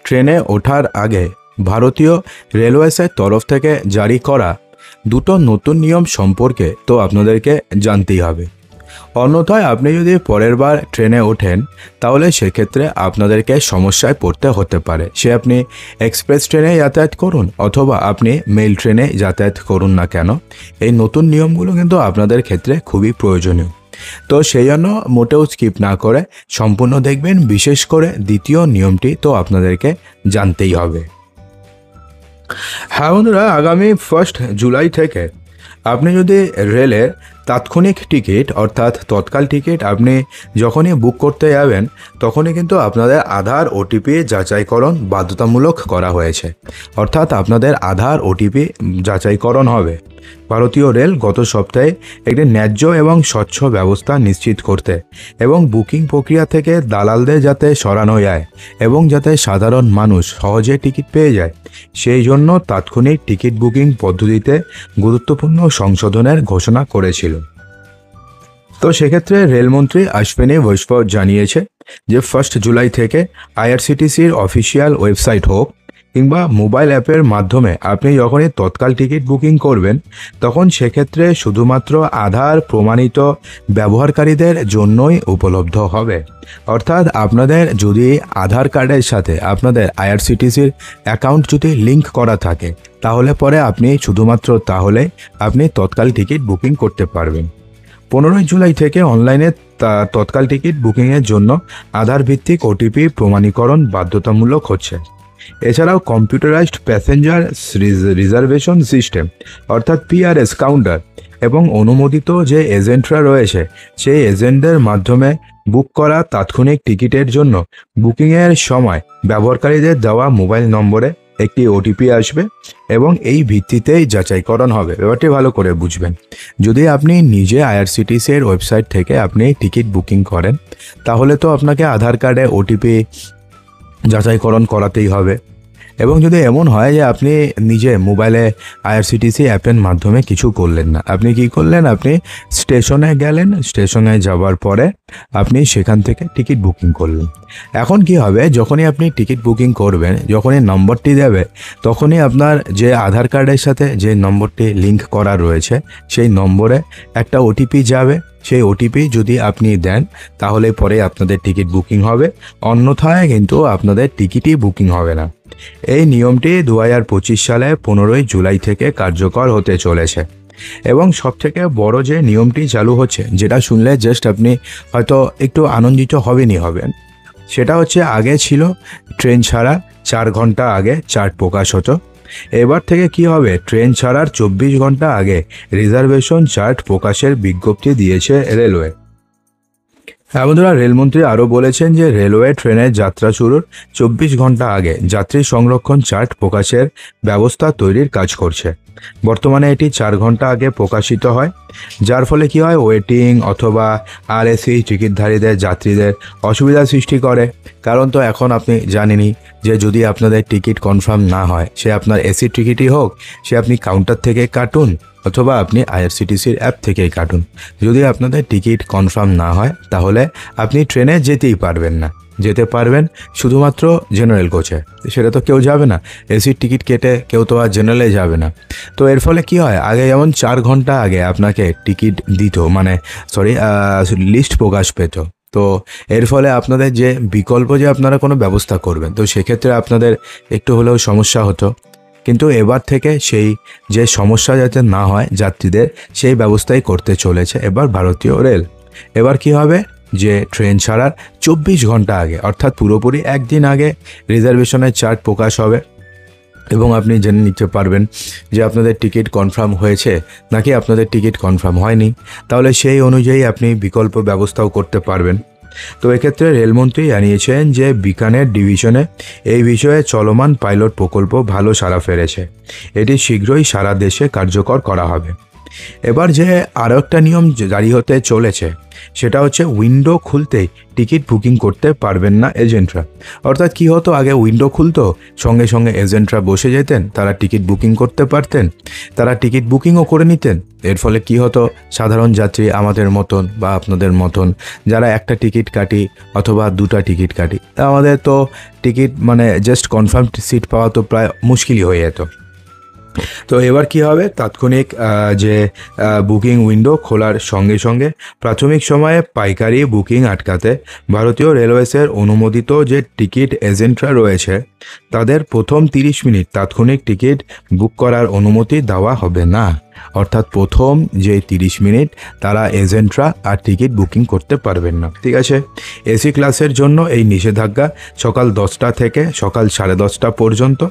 ট্রেনে ওঠার আগে ভারতীয় রেলওয়েসের তরফ থেকে জারি করা দুটো নতুন নিয়ম সম্পর্কে তো আপনাদেরকে জানতেই হবে। অন্যথায় আপনি যদি পরের বার ট্রেনে ওঠেন তাহলে সেক্ষেত্রে আপনাদেরকে সমস্যায় পড়তে হতে পারে। সে আপনি এক্সপ্রেস ট্রেনে যাতায়াত করুন অথবা আপনি মেল ট্রেনে যাতায়াত করুন না কেন, এই নতুন নিয়মগুলো কিন্তু আপনাদের ক্ষেত্রে খুবই প্রয়োজনীয়। তো সেই জন্য মোটেও স্কিপ না করে সম্পূর্ণ দেখবেন, বিশেষ করে দ্বিতীয় নিয়মটি তো আপনাদেরকে জানতেই হবে। হ্যাঁ বন্ধুরা, আগামী 1 জুলাই থেকে আপনি যদি রেলের তাৎক্ষণিক টিকিট অর্থাৎ তৎকাল টিকিট আপনি যখনই বুক করতে যাবেন তখনই কিন্তু আপনাদের আধার ওটিপি যাচাইকরণ বাধ্যতামূলক করা হয়েছে। অর্থাৎ আপনাদের আধার ওটিপি যাচাইকরণ হবে। ভারতীয় রেল গত সপ্তাহে একটি ন্যায্য এবং স্বচ্ছ ব্যবস্থা নিশ্চিত করতে এবং বুকিং প্রক্রিয়া থেকে দালালদের যাতে সরানো যায় এবং যাতে সাধারণ মানুষ সহজে টিকিট পেয়ে যায়, সেই জন্য তাৎক্ষণিক টিকিট বুকিং পদ্ধতিতে গুরুত্বপূর্ণ সংশোধনের ঘোষণা করেছিল। তো সেক্ষেত্রে রেলমন্ত্রী অশ্বিনী বৈষ্ণব জানিয়েছে যে 1 জুলাই থেকে আইআরসিটিসির অফিসিয়াল ওয়েবসাইট হোক কিংবা মোবাইল অ্যাপের মাধ্যমে আপনি যখনই তৎকাল টিকিট বুকিং করবেন তখন সেক্ষেত্রে শুধুমাত্র আধার প্রমাণিত ব্যবহারকারীদের জন্যই উপলব্ধ হবে। অর্থাৎ আপনাদের যদি আধার কার্ডের সাথে আপনাদের আইআরসিটিসির অ্যাকাউন্ট যদি লিঙ্ক করা থাকে তাহলে পরে আপনি শুধুমাত্র আপনি তৎকাল টিকিট বুকিং করতে পারবেন। 15 জুলাই থেকে অনলাইনে তৎকাল টিকিট বুকিংয়ের জন্য আধার ভিত্তিক ওটিপি প্রমাণীকরণ বাধ্যতামূলক হচ্ছে। এছাড়াও কম্পিউটারাইজড প্যাসেঞ্জার রিজার্ভেশন সিস্টেম অর্থাৎ পিআরএস কাউন্টার এবং অনুমোদিত যে এজেন্টরা রয়েছে সেই এজেন্টদের মাধ্যমে বুক করা তাৎক্ষণিক টিকিটের জন্য বুকিংয়ের সময় ব্যবহারকারীদের দেওয়া মোবাইল নম্বরে একটি ওটিপি আসবে এবং এই ভিত্তিতেই যাচাইকরণ হবে। ব্যাপারটি ভালো করে বুঝবেন। যদি আপনি নিজে আইআরসিটিসির ওয়েবসাইট থেকে আপনি টিকিট বুকিং করেন তাহলে তো আপনাকে আধার কার্ডে ওটিপি যাচাইকরণ করাতেই হবে। এবং যদি এমন হয় যে আপনি নিজে মোবাইলে আইআরসিটিসি অ্যাপের মাধ্যমে কিছু করলেন না, আপনি কি করলেন, আপনি স্টেশনে গেলেন, স্টেশনে যাওয়ার পরে আপনি সেখান থেকে টিকিট বুকিং করলেন। এখন কি হবে, যখনই আপনি টিকিট বুকিং করবেন, যখনই নম্বরটি দেবে তখনই আপনার যে আধার কার্ডের সাথে যে নম্বরটি লিঙ্ক করা রয়েছে সেই নম্বরে একটা ওটিপি যাবে। সেই ওটিপি যদি আপনি দেন তাহলে পরে আপনাদের টিকিট বুকিং হবে, অন্যথায় কিন্তু আপনাদের টিকিটই বুকিং হবে না। এই নিয়মটি 2025 সালে 15 জুলাই থেকে কার্যকর হতে চলেছে। এবং সবথেকে বড় যে নিয়মটি চালু হচ্ছে, যেটা শুনলে জাস্ট আপনি হয়তো একটু আনন্দিত হবেন, সেটা হচ্ছে আগে ছিল ট্রেন ছাড়া 4 ঘন্টা আগে চার্ট প্রকাশ হতো। এবার থেকে কি হবে, ট্রেন ছাড়ার 24 ঘন্টা আগে রিজার্ভেশন চার্ট প্রকাশের বিজ্ঞপ্তি দিয়েছে রেলওয়ে। বন্ধুরা, রেলমন্ত্রী আরও বলেছেন যে রেলওয়ে ট্রেনের যাত্রা শুরুর 24 ঘন্টা আগে যাত্রী সংরক্ষণ চার্ট প্রকাশের ব্যবস্থা তৈরির কাজ করছে। বর্তমানে এটি 4 ঘন্টা আগে প্রকাশিত হয়, যার ফলে কি হয়, ওয়েটিং অথবা আরএসি টিকিটধারীদের যাত্রীদের অসুবিধা সৃষ্টি করে। কারণ তো এখন আপনি জানেনই যে যদি আপনাদের টিকিট কনফার্ম না হয়, সে আপনার এসি টিকিটই হোক, সে আপনি কাউন্টার থেকে কাটুন অথবা আপনি আইআরসিটিসির অ্যাপ থেকেই কাটুন, যদি আপনাদের টিকিট কনফার্ম না হয় তাহলে আপনি ট্রেনে যেতেই পারবেন না। যেতে পারবেন শুধুমাত্র জেনারেল কোচে, সেটা তো কেউ যাবে না। এসির টিকিট কেটে কেউ তো আর জেনারেলে যাবে না। তো এর ফলে কি হয়, আগে যেমন 4 ঘন্টা আগে আপনাকে টিকিট দিত, লিস্ট প্রকাশ পেত। তো এর ফলে আপনাদের যে বিকল্প যে আপনারা কোনো ব্যবস্থা করবেন, তো সেক্ষেত্রে আপনাদের একটু হলেও সমস্যা হতো। কিন্তু এবার থেকে সেই যে সমস্যা যাতে না হয় যাত্রীদের, সেই ব্যবস্থাই করতে চলেছে এবার ভারতীয় রেল। এবার কি হবে, যে ট্রেন ছাড়ার 24 ঘন্টা আগে অর্থাৎ পুরোপুরি একদিন আগে রিজার্ভেশনের চার্ট প্রকাশ হবে এবং আপনি জেনে নিতে পারবেন যে আপনাদের টিকিট কনফার্ম হয়েছে নাকি আপনাদের টিকিট কনফার্ম হয়নি। তাহলে সেই অনুযায়ী আপনি বিকল্প ব্যবস্থাও করতে পারবেন। তো এক্ষেত্রে রেলমন্ত্রী জানিয়েছেন যে বিকানের ডিভিশনে এই বিষয়ে চলমান পাইলট প্রকল্প ভালো সাড়া ফেলেছে। এটি শীঘ্রই সারা দেশে কার্যকর করা হবে। এবার যে আরও একটা নিয়ম জারি হতে চলেছে, সেটা হচ্ছে উইন্ডো খুলতেই টিকিট বুকিং করতে পারবেন না এজেন্টরা। অর্থাৎ কী হতো, আগে উইন্ডো খুলতো, সঙ্গে সঙ্গে এজেন্টরা বসে যেতেন, তারা টিকিট বুকিং করতে পারতেন, তারা টিকিট বুকিংও করে নিতেন। এর ফলে কী হতো, সাধারণ যাত্রী আমাদের মতন বা আপনাদের মতন যারা একটা টিকিট কাটি অথবা দুটা টিকিট কাটি, তা আমাদের তো টিকিট মানে জাস্ট কনফার্ম সিট পাওয়া তো প্রায় মুশকিলই হয়ে যেত। তো এবার কি হবে, তাৎক্ষণিক যে বুকিং উইন্ডো খোলার সঙ্গে সঙ্গে প্রাথমিক সময়ে পাইকারি বুকিং আটকাতে ভারতীয় রেলওয়েসের অনুমোদিত যে টিকিট এজেন্টরা রয়েছে তাদের প্রথম 30 মিনিট তাৎক্ষণিক টিকিট বুক করার অনুমতি দেওয়া হবে না। অর্থাৎ প্রথম যে 30 মিনিট তারা এজেন্টরা আর টিকিট বুকিং করতে পারবেন না। ঠিক আছে, এসি ক্লাসের জন্য এই নিষেধাজ্ঞা সকাল 10টা থেকে সকাল 10:30 পর্যন্ত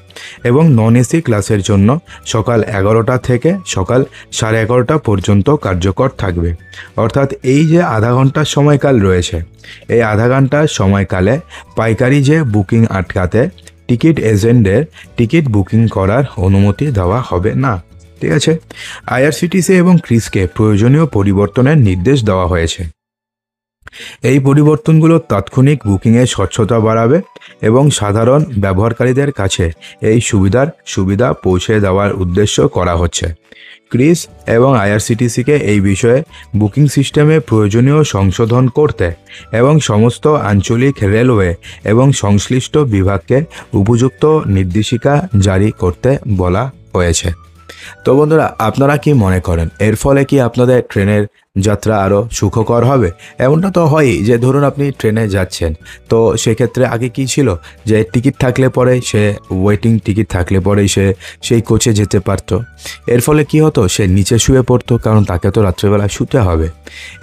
এবং নন এসি ক্লাসের জন্য সকাল 11টা থেকে সকাল 11:30 পর্যন্ত কার্যকর থাকবে। অর্থাৎ এই যে আধা ঘন্টার সময়কাল রয়েছে, এই আধা ঘন্টার সময়কালে পাইকারি যে বুকিং আটকাতে টিকিট এজেন্টদের টিকিট বুকিং করার অনুমতি দেওয়া হবে না। ঠিক আছে, আইআরসিটিসি এবং ক্রিসকে প্রয়োজনীয় পরিবর্তনের নির্দেশ দেওয়া হয়েছে। এই পরিবর্তনগুলো তাৎক্ষণিক বুকিংয়ের স্বচ্ছতা বাড়াবে এবং সাধারণ ব্যবহারকারীদের কাছে এই সুবিধা পৌঁছে দেওয়ার উদ্দেশ্য করা হচ্ছে। ক্রিস এবং আইআরসিটিসিকে এই বিষয়ে বুকিং সিস্টেমে প্রয়োজনীয় সংশোধন করতে এবং সমস্ত আঞ্চলিক রেলওয়ে এবং সংশ্লিষ্ট বিভাগকে উপযুক্ত নির্দেশিকা জারি করতে বলা হয়েছে। তো বন্ধুরা, আপনারা কি মনে করেন এর ফলে কি আপনাদের ট্রেনের যাত্রা আরও সুখকর হবে? এমনটা তো হয়ই যে ধরুন আপনি ট্রেনে যাচ্ছেন, তো সেক্ষেত্রে আগে কি ছিল যে টিকিট থাকলে পরে সে ওয়েটিং টিকিট থাকলে পরেই সে সেই কোচে যেতে পারতো। এর ফলে কি হতো, সে নিচে শুয়ে পড়তো, কারণ তাকে তো রাত্রেবেলা শুতে হবে।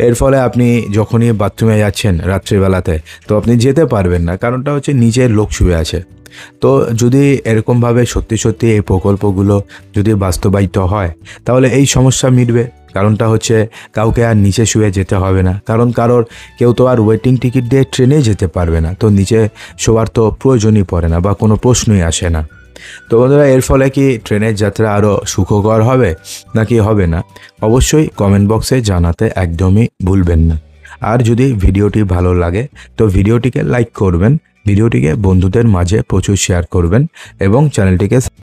এর ফলে আপনি যখনই বাথরুমে যাচ্ছেন রাত্রিবেলাতে, তো আপনি যেতে পারবেন না, কারণটা হচ্ছে নিচে লোক শুয়ে আছে। তো যদি এরকমভাবে সত্যি সত্যি এই প্রকল্পগুলো যদি বাস্তবায়িত হয়, তাহলে এই সমস্যা মিটবে। কারণটা হচ্ছে কাউকে আর নিচে শুয়ে যেতে হবে না, কারণ কেউ তো আর ওয়েটিং টিকিট দিয়ে ট্রেনে যেতে পারবে না, তো নিচে শোয়ার তো প্রয়োজনই পড়ে না বা কোনো প্রশ্নই আসে না। তো বন্ধুরা, এর ফলে কি ট্রেনের যাত্রা আরও সুখকর হবে নাকি হবে না, অবশ্যই কমেন্ট বক্সে জানাতে একদমই ভুলবেন না। আর যদি ভিডিওটি ভালো লাগে তো ভিডিওটিকে লাইক করবেন, ভিডিওটিকে বন্ধুদের মাঝে প্রচুর শেয়ার করবেন এবং চ্যানেলটিকে